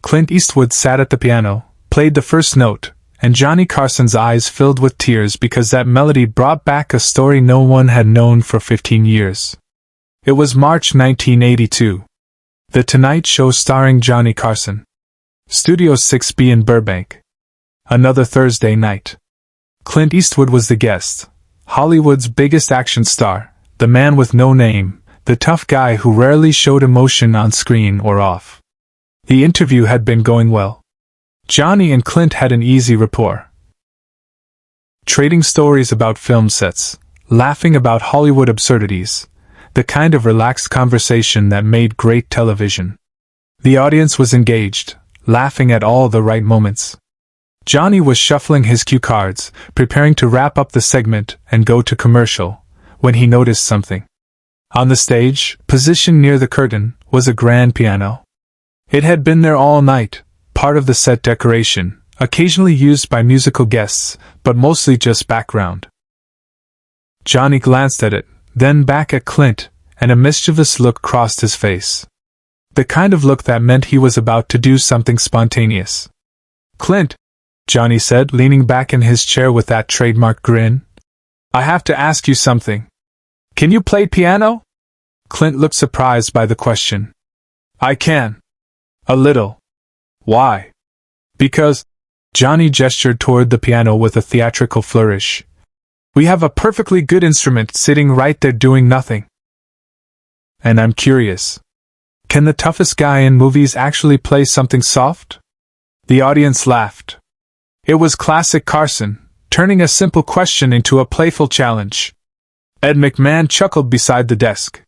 Clint Eastwood sat at the piano, played the first note, and Johnny Carson's eyes filled with tears because that melody brought back a story no one had known for 15 years. It was March 1982. The Tonight Show starring Johnny Carson. Studio 6B in Burbank. Another Thursday night. Clint Eastwood was the guest. Hollywood's biggest action star, the man with no name, the tough guy who rarely showed emotion on screen or off. The interview had been going well. Johnny and Clint had an easy rapport. Trading stories about film sets, laughing about Hollywood absurdities, the kind of relaxed conversation that made great television. The audience was engaged, laughing at all the right moments. Johnny was shuffling his cue cards, preparing to wrap up the segment and go to commercial, when he noticed something. On the stage, positioned near the curtain, was a grand piano. It had been there all night, part of the set decoration, occasionally used by musical guests, but mostly just background. Johnny glanced at it, then back at Clint, and a mischievous look crossed his face. The kind of look that meant he was about to do something spontaneous. "Clint," Johnny said, leaning back in his chair with that trademark grin, "I have to ask you something. Can you play piano?" Clint looked surprised by the question. "I can. A little." "Why?" "Because," Johnny gestured toward the piano with a theatrical flourish, "we have a perfectly good instrument sitting right there doing nothing. And I'm curious. Can the toughest guy in movies actually play something soft?" The audience laughed. It was classic Carson, turning a simple question into a playful challenge. Ed McMahon chuckled beside the desk.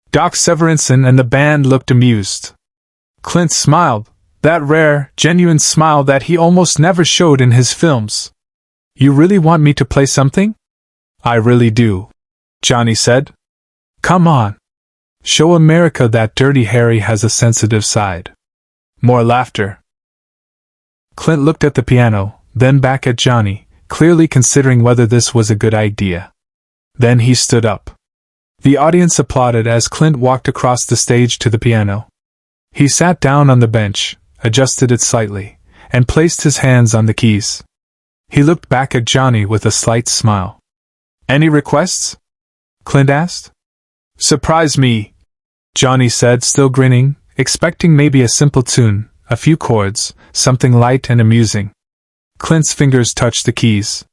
Doc Severinsen and the band looked amused. Clint smiled, that rare, genuine smile that he almost never showed in his films. "You really want me to play something?" "I really do," Johnny said. "Come on. Show America that Dirty Harry has a sensitive side." More laughter. Clint looked at the piano, then back at Johnny, clearly considering whether this was a good idea. Then he stood up. The audience applauded as Clint walked across the stage to the piano. He sat down on the bench, adjusted it slightly, and placed his hands on the keys. He looked back at Johnny with a slight smile. "Any requests?" Clint asked. "Surprise me," Johnny said, still grinning, expecting maybe a simple tune, a few chords, something light and amusing. Clint's fingers touched the keys.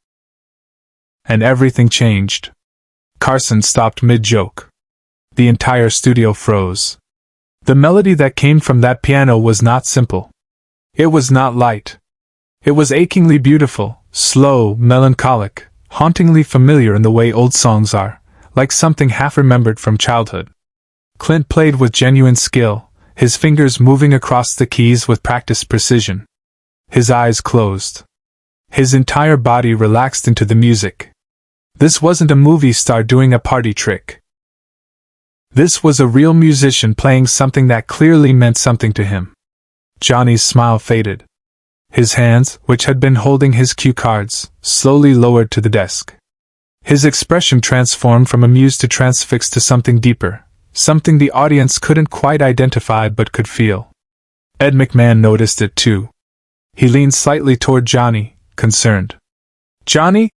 And everything changed. Carson stopped mid-joke. The entire studio froze. The melody that came from that piano was not simple. It was not light. It was achingly beautiful, slow, melancholic, hauntingly familiar in the way old songs are, like something half-remembered from childhood. Clint played with genuine skill, his fingers moving across the keys with practiced precision. His eyes closed. His entire body relaxed into the music. This wasn't a movie star doing a party trick. This was a real musician playing something that clearly meant something to him. Johnny's smile faded. His hands, which had been holding his cue cards, slowly lowered to the desk. His expression transformed from amused to transfixed to something deeper, something the audience couldn't quite identify but could feel. Ed McMahon noticed it too. He leaned slightly toward Johnny, concerned. "Johnny?"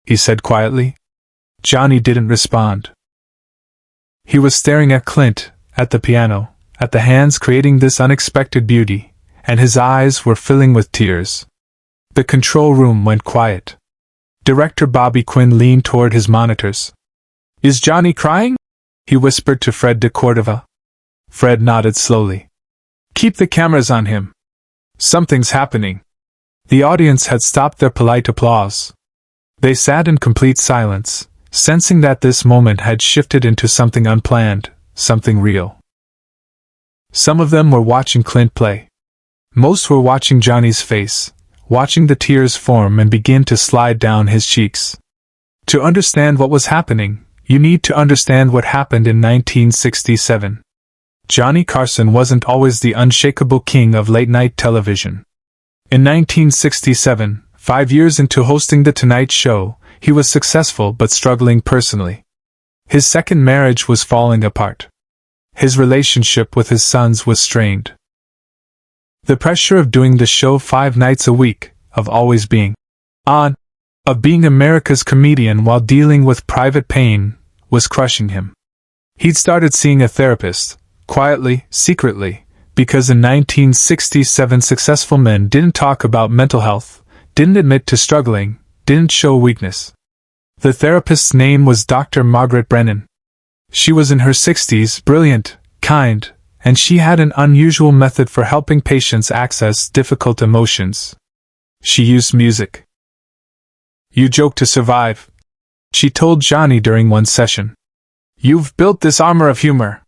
he said quietly. Johnny didn't respond. He was staring at Clint, at the piano, at the hands creating this unexpected beauty, and his eyes were filling with tears. The control room went quiet. Director Bobby Quinn leaned toward his monitors. "Is Johnny crying?" he whispered to Fred de Cordova. Fred nodded slowly. "Keep the cameras on him. Something's happening." The audience had stopped their polite applause. They sat in complete silence, sensing that this moment had shifted into something unplanned, something real. Some of them were watching Clint play. Most were watching Johnny's face, watching the tears form and begin to slide down his cheeks. To understand what was happening, you need to understand what happened in 1967. Johnny Carson wasn't always the unshakable king of late-night television. In 1967, 5 years into hosting The Tonight Show, he was successful but struggling personally. His second marriage was falling apart. His relationship with his sons was strained. The pressure of doing the show 5 nights a week, of always being on, of being America's comedian while dealing with private pain, was crushing him. He'd started seeing a therapist, quietly, secretly, because in 1967 successful men didn't talk about mental health, didn't admit to struggling, didn't show weakness. The therapist's name was Dr. Margaret Brennan. She was in her 60s, brilliant, kind, and she had an unusual method for helping patients access difficult emotions. She used music. "You joke to survive," she told Johnny during one session. "You've built this armor of humor.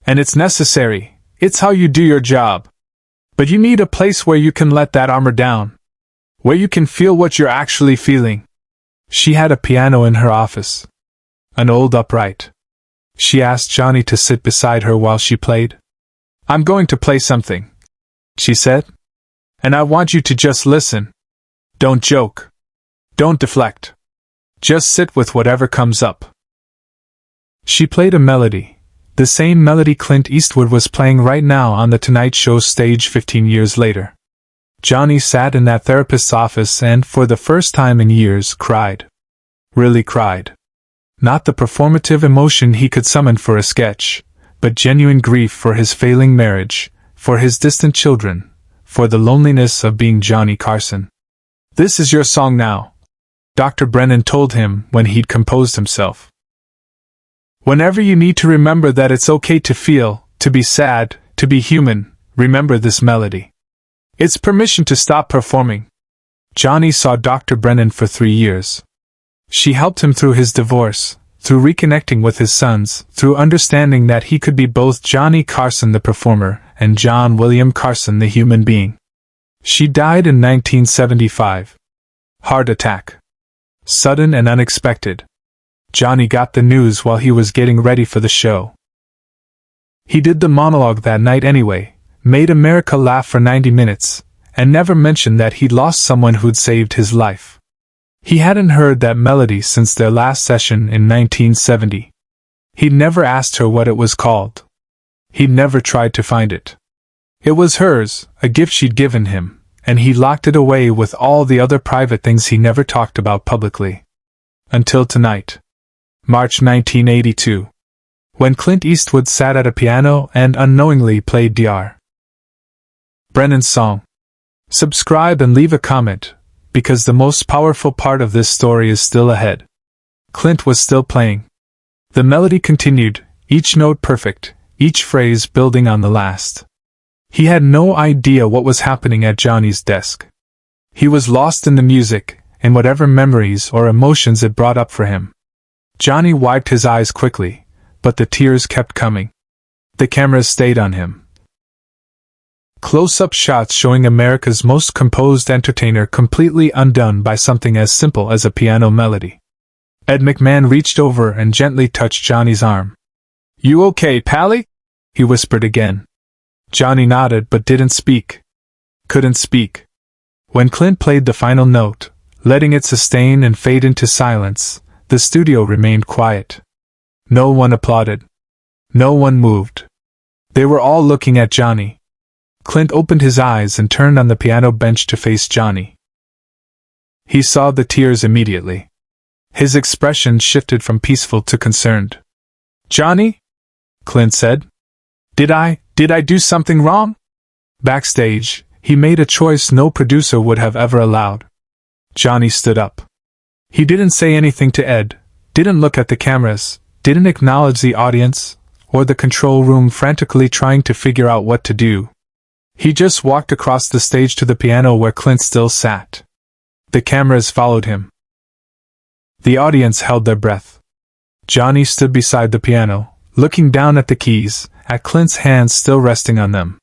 And it's necessary, it's how you do your job. But you need a place where you can let that armor down. Where you can feel what you're actually feeling." She had a piano in her office. An old upright. She asked Johnny to sit beside her while she played. "I'm going to play something," she said. "And I want you to just listen. Don't joke. Don't deflect. Just sit with whatever comes up." She played a melody, the same melody Clint Eastwood was playing right now on The Tonight Show stage 15 years later. Johnny sat in that therapist's office and, for the first time in years, cried. Really cried. Not the performative emotion he could summon for a sketch, but genuine grief for his failing marriage, for his distant children, for the loneliness of being Johnny Carson. "This is your song now," Dr. Brennan told him when he'd composed himself. "Whenever you need to remember that it's okay to feel, to be sad, to be human, remember this melody. It's permission to stop performing." Johnny saw Dr. Brennan for 3 years. She helped him through his divorce, through reconnecting with his sons, through understanding that he could be both Johnny Carson the performer and John William Carson the human being. She died in 1975. Heart attack. Sudden and unexpected. Johnny got the news while he was getting ready for the show. He did the monologue that night anyway, made America laugh for 90 minutes, and never mentioned that he'd lost someone who'd saved his life. He hadn't heard that melody since their last session in 1970. He'd never asked her what it was called. He'd never tried to find it. It was hers, a gift she'd given him, and he locked it away with all the other private things he never talked about publicly. Until tonight. March 1982. When Clint Eastwood sat at a piano and unknowingly played Dr. Brennan's song. Subscribe and leave a comment, because the most powerful part of this story is still ahead. Clint was still playing. The melody continued, each note perfect, each phrase building on the last. He had no idea what was happening at Johnny's desk. He was lost in the music, in whatever memories or emotions it brought up for him. Johnny wiped his eyes quickly, but the tears kept coming. The cameras stayed on him. Close-up shots showing America's most composed entertainer completely undone by something as simple as a piano melody. Ed McMahon reached over and gently touched Johnny's arm. "You okay, Pally?" he whispered again. Johnny nodded but didn't speak. Couldn't speak. When Clint played the final note, letting it sustain and fade into silence, the studio remained quiet. No one applauded. No one moved. They were all looking at Johnny. Clint opened his eyes and turned on the piano bench to face Johnny. He saw the tears immediately. His expression shifted from peaceful to concerned. "Johnny?" Clint said. Did I do something wrong?" Backstage, he made a choice no producer would have ever allowed. Johnny stood up. He didn't say anything to Ed, didn't look at the cameras, didn't acknowledge the audience, or the control room frantically trying to figure out what to do. He just walked across the stage to the piano where Clint still sat. The cameras followed him. The audience held their breath. Johnny stood beside the piano, looking down at the keys, at Clint's hands still resting on them.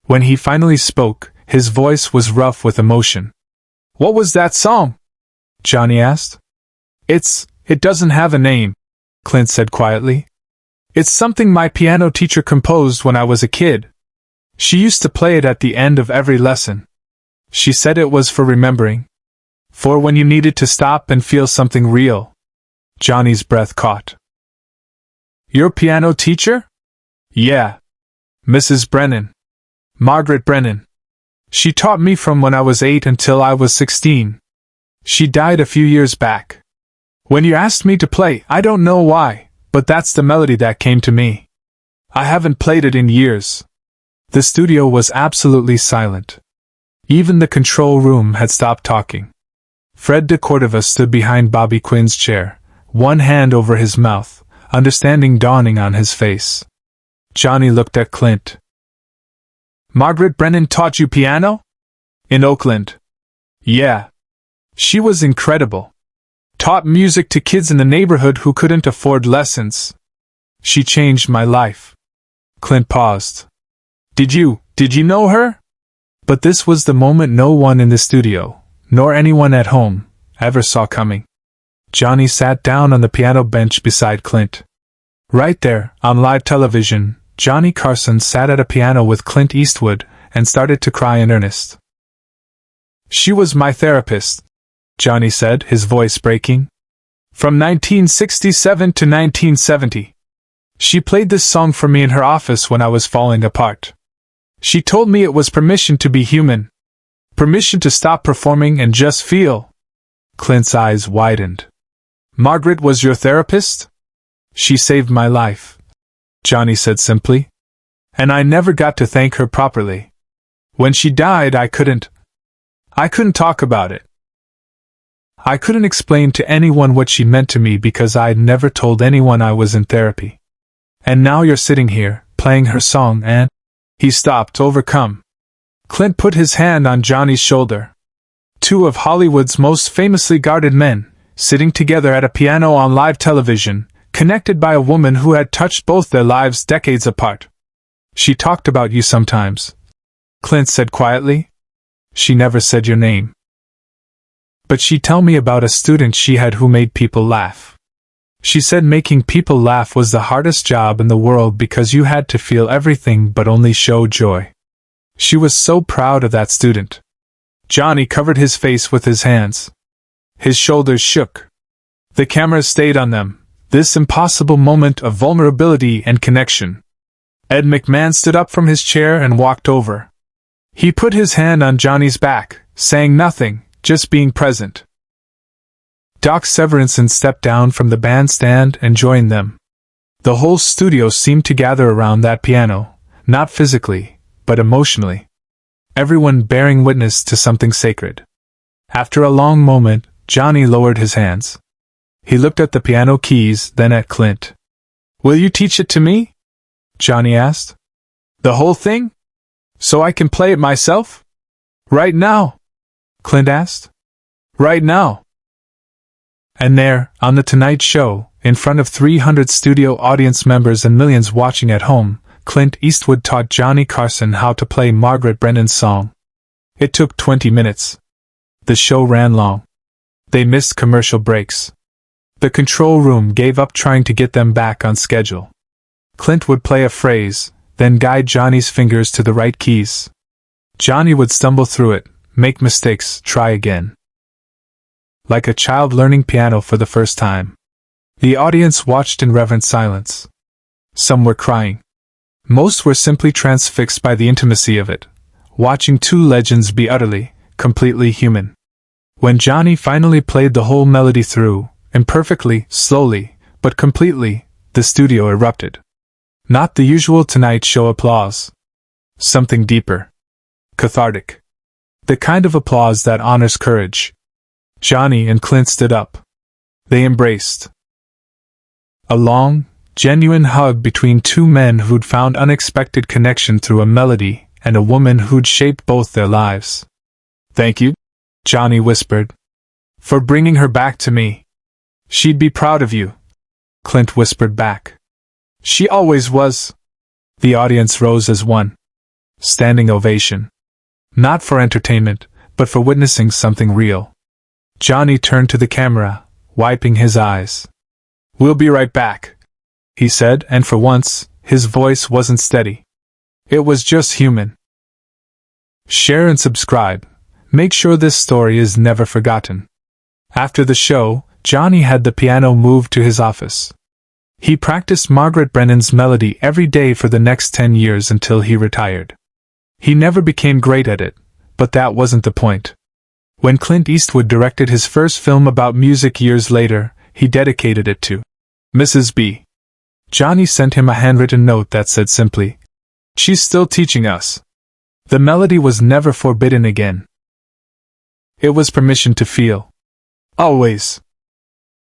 When he finally spoke, his voice was rough with emotion. "What was that song?" Johnny asked. It doesn't have a name," Clint said quietly. "It's something my piano teacher composed when I was a kid. She used to play it at the end of every lesson. She said it was for remembering. For when you needed to stop and feel something real." Johnny's breath caught. "Your piano teacher?" "Yeah. Mrs. Brennan. Margaret Brennan." She taught me from when I was 8 until I was 16. She died a few years back. When you asked me to play, I don't know why, but that's the melody that came to me. I haven't played it in years." The studio was absolutely silent. Even the control room had stopped talking. Fred de Cordova stood behind Bobby Quinn's chair, one hand over his mouth, understanding dawning on his face. Johnny looked at Clint. "Margaret Brennan taught you piano?" "In Oakland." "Yeah. She was incredible. Taught music to kids in the neighborhood who couldn't afford lessons. She changed my life." Clint paused. Did you know her?" But this was the moment no one in the studio, nor anyone at home, ever saw coming. Johnny sat down on the piano bench beside Clint. Right there, on live television, Johnny Carson sat at a piano with Clint Eastwood and started to cry in earnest. "She was my therapist," Johnny said, his voice breaking. "From 1967 to 1970. She played this song for me in her office when I was falling apart. She told me it was permission to be human. Permission to stop performing and just feel." Clint's eyes widened. "Margaret was your therapist?" "She saved my life," Johnny said simply. "And I never got to thank her properly. When she died, I couldn't talk about it. I couldn't explain to anyone what she meant to me because I'd never told anyone I was in therapy. And now you're sitting here, playing her song and—" He stopped, overcome. Clint put his hand on Johnny's shoulder. Two of Hollywood's most famously guarded men, sitting together at a piano on live television, connected by a woman who had touched both their lives decades apart. "She talked about you sometimes," Clint said quietly. "She never said your name. But she told me about a student she had who made people laugh. She said making people laugh was the hardest job in the world because you had to feel everything but only show joy. She was so proud of that student." Johnny covered his face with his hands. His shoulders shook. The cameras stayed on them, this impossible moment of vulnerability and connection. Ed McMahon stood up from his chair and walked over. He put his hand on Johnny's back, saying nothing, just being present. Doc Severinsen stepped down from the bandstand and joined them. The whole studio seemed to gather around that piano, not physically, but emotionally. Everyone bearing witness to something sacred. After a long moment, Johnny lowered his hands. He looked at the piano keys, then at Clint. "Will you teach it to me?" Johnny asked. "The whole thing? So I can play it myself?" "Right now?" Clint asked. "Right now." And there, on The Tonight Show, in front of 300 studio audience members and millions watching at home, Clint Eastwood taught Johnny Carson how to play Margaret Brennan's song. It took 20 minutes. The show ran long. They missed commercial breaks. The control room gave up trying to get them back on schedule. Clint would play a phrase, then guide Johnny's fingers to the right keys. Johnny would stumble through it, make mistakes, try again. Like a child learning piano for the first time. The audience watched in reverent silence. Some were crying. Most were simply transfixed by the intimacy of it, watching two legends be utterly, completely human. When Johnny finally played the whole melody through, imperfectly, slowly, but completely, the studio erupted. Not the usual Tonight Show applause. Something deeper. Cathartic. The kind of applause that honors courage. Johnny and Clint stood up. They embraced. A long, genuine hug between two men who'd found unexpected connection through a melody and a woman who'd shaped both their lives. "Thank you," Johnny whispered, "for bringing her back to me. She'd be proud of you," Clint whispered back. "She always was." The audience rose as one. Standing ovation. Not for entertainment, but for witnessing something real. Johnny turned to the camera, wiping his eyes. "We'll be right back," he said, and for once, his voice wasn't steady. It was just human. Share and subscribe. Make sure this story is never forgotten. After the show, Johnny had the piano moved to his office. He practiced Margaret Brennan's melody every day for the next 10 years until he retired. He never became great at it, but that wasn't the point. When Clint Eastwood directed his first film about music years later, he dedicated it to Mrs. B. Johnny sent him a handwritten note that said simply, "She's still teaching us." The melody was never forbidden again. It was permission to feel. Always.